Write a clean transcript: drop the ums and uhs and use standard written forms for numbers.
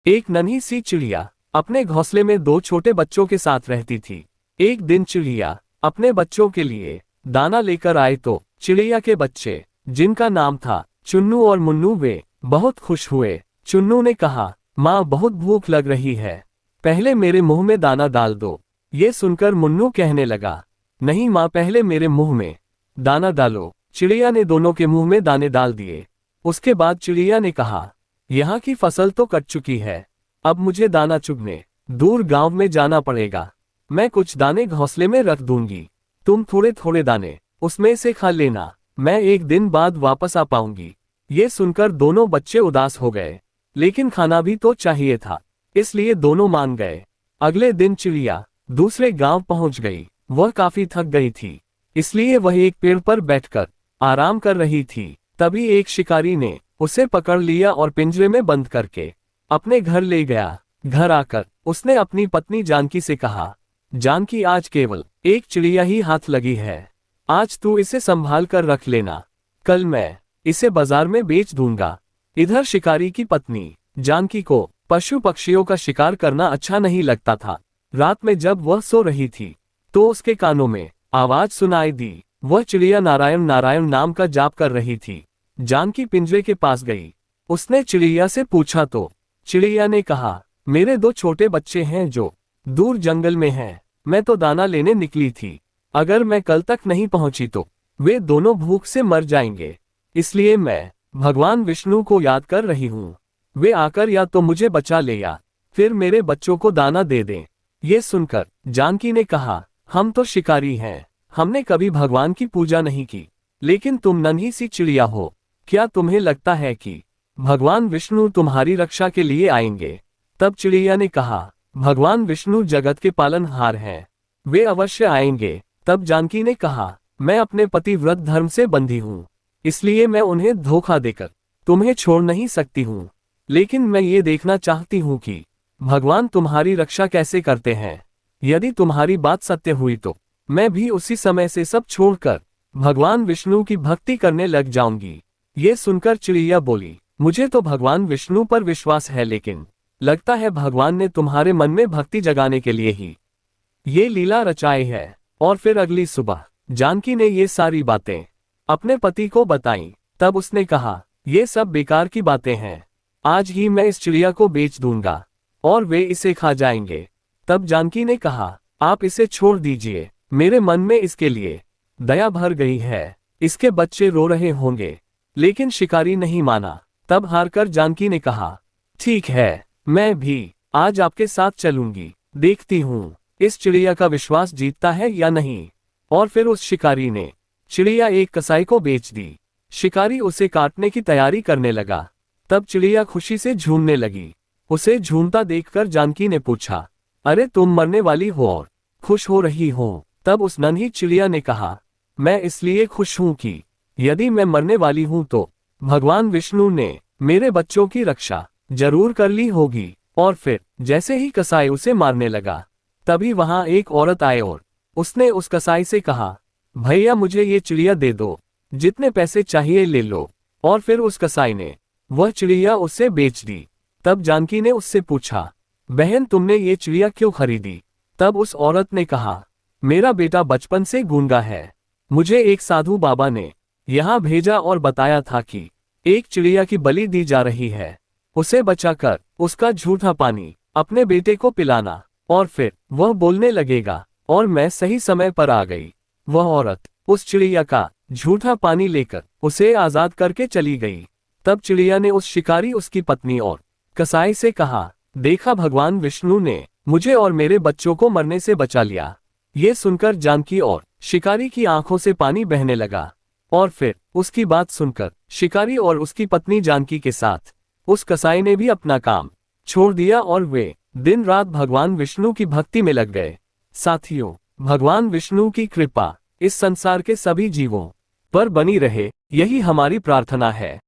एक नन्ही सी चिड़िया अपने घोंसले में दो छोटे बच्चों के साथ रहती थी। एक दिन चिड़िया अपने बच्चों के लिए दाना लेकर आए तो चिड़िया के बच्चे, जिनका नाम था चुन्नू और मुन्नू, वे बहुत खुश हुए। चुन्नू ने कहा, माँ बहुत भूख लग रही है, पहले मेरे मुंह में दाना डाल दो। ये सुनकर मुन्नू कहने लगा, नहीं माँ, पहले मेरे मुंह में दाना डालो। चिड़िया ने दोनों के मुंह में दाने डाल दिए। उसके बाद चिड़िया ने कहा, यहाँ की फसल तो कट चुकी है, अब मुझे दाना चुगने दूर गांव में जाना पड़ेगा। मैं कुछ दाने घोंसले में रख दूंगी, तुम थोड़े थोड़े दाने उसमें से खा लेना, मैं एक दिन बाद वापस आ पाऊंगी। ये सुनकर दोनों बच्चे उदास हो गए, लेकिन खाना भी तो चाहिए था, इसलिए दोनों मान गए। अगले दिन चिड़िया दूसरे गांव पहुंच गई। वह काफी थक गई थी, इसलिए वह एक पेड़ पर बैठकर आराम कर रही थी। तभी एक शिकारी ने उसे पकड़ लिया और पिंजरे में बंद करके अपने घर ले गया। घर आकर उसने अपनी पत्नी जानकी से कहा, जानकी, आज केवल एक चिड़िया ही हाथ लगी है, आज तू इसे संभाल कर रख लेना, कल मैं इसे बाजार में बेच दूंगा। इधर शिकारी की पत्नी जानकी को पशु पक्षियों का शिकार करना अच्छा नहीं लगता था। रात में जब वह सो रही थी तो उसके कानों में आवाज सुनाई दी। वह चिड़िया नारायण नारायण नाम का जाप कर रही थी। जानकी पिंजरे के पास गई। उसने चिड़िया से पूछा तो चिड़िया ने कहा, मेरे दो छोटे बच्चे हैं जो दूर जंगल में हैं, मैं तो दाना लेने निकली थी, अगर मैं कल तक नहीं पहुंची तो वे दोनों भूख से मर जाएंगे, इसलिए मैं भगवान विष्णु को याद कर रही हूँ। वे आकर या तो मुझे बचा ले या फिर मेरे बच्चों को दाना दे दें। ये सुनकर जानकी ने कहा, हम तो शिकारी हैं, हमने कभी भगवान की पूजा नहीं की, लेकिन तुम नन्ही सी चिड़िया हो, क्या तुम्हें लगता है कि भगवान विष्णु तुम्हारी रक्षा के लिए आएंगे? तब चिड़िया ने कहा, भगवान विष्णु जगत के पालनहार हैं, वे अवश्य आएंगे। तब जानकी ने कहा, मैं अपने पति व्रत धर्म से बंधी हूँ, इसलिए मैं उन्हें धोखा देकर तुम्हें छोड़ नहीं सकती हूँ, लेकिन मैं ये देखना चाहती हूँ कि भगवान तुम्हारी रक्षा कैसे करते हैं। यदि तुम्हारी बात सत्य हुई तो मैं भी उसी समय से सब छोड़कर भगवान विष्णु की भक्ति करने लग जाऊंगी। ये सुनकर चिड़िया बोली, मुझे तो भगवान विष्णु पर विश्वास है, लेकिन लगता है भगवान ने तुम्हारे मन में भक्ति जगाने के लिए ही ये लीला रचाई है। और फिर अगली सुबह जानकी ने ये सारी बातें अपने पति को बताई। तब उसने कहा, ये सब बेकार की बातें हैं, आज ही मैं इस चिड़िया को बेच दूंगा और वे इसे खा जाएंगे। तब जानकी ने कहा, आप इसे छोड़ दीजिए, मेरे मन में इसके लिए दया भर गई है, इसके बच्चे रो रहे होंगे। लेकिन शिकारी नहीं माना। तब हारकर जानकी ने कहा, ठीक है, मैं भी आज आपके साथ चलूंगी, देखती हूँ इस चिड़िया का विश्वास जीतता है या नहीं। और फिर उस शिकारी ने चिड़िया एक कसाई को बेच दी। शिकारी उसे काटने की तैयारी करने लगा। तब चिड़िया खुशी से झूमने लगी। उसे झूमता देखकर जानकी ने पूछा, अरे तुम मरने वाली हो और खुश हो रही हो? तब उस नन्ही चिड़िया ने कहा, मैं इसलिए खुश हूं कि यदि मैं मरने वाली हूं तो भगवान विष्णु ने मेरे बच्चों की रक्षा जरूर कर ली होगी। और फिर जैसे ही कसाई उसे मारने लगा, तभी वहां एक औरत आई और उसने उस कसाई से कहा, भैया मुझे ये चिड़िया दे दो, जितने पैसे चाहिए ले लो। और फिर उस कसाई ने वह चिड़िया उससे बेच दी। तब जानकी ने उससे पूछा, बहन तुमने ये चिड़िया क्यों खरीदी? तब उस औरत ने कहा, मेरा बेटा बचपन से गूंगा है, मुझे एक साधु बाबा ने यहाँ भेजा और बताया था कि एक चिड़िया की बलि दी जा रही है, उसे बचाकर उसका झूठा पानी अपने बेटे को पिलाना और फिर वह बोलने लगेगा। और मैं सही समय पर आ गई। वह औरत उस चिड़िया का झूठा पानी लेकर उसे आजाद करके चली गई। तब चिड़िया ने उस शिकारी, उसकी पत्नी और कसाई से कहा, देखा, भगवान विष्णु ने मुझे और मेरे बच्चों को मरने से बचा लिया। ये सुनकर जानकी और शिकारी की आंखों से पानी बहने लगा। और फिर उसकी बात सुनकर शिकारी और उसकी पत्नी जानकी के साथ उस कसाई ने भी अपना काम छोड़ दिया और वे दिन रात भगवान विष्णु की भक्ति में लग गए। साथियों, भगवान विष्णु की कृपा इस संसार के सभी जीवों पर बनी रहे, यही हमारी प्रार्थना है।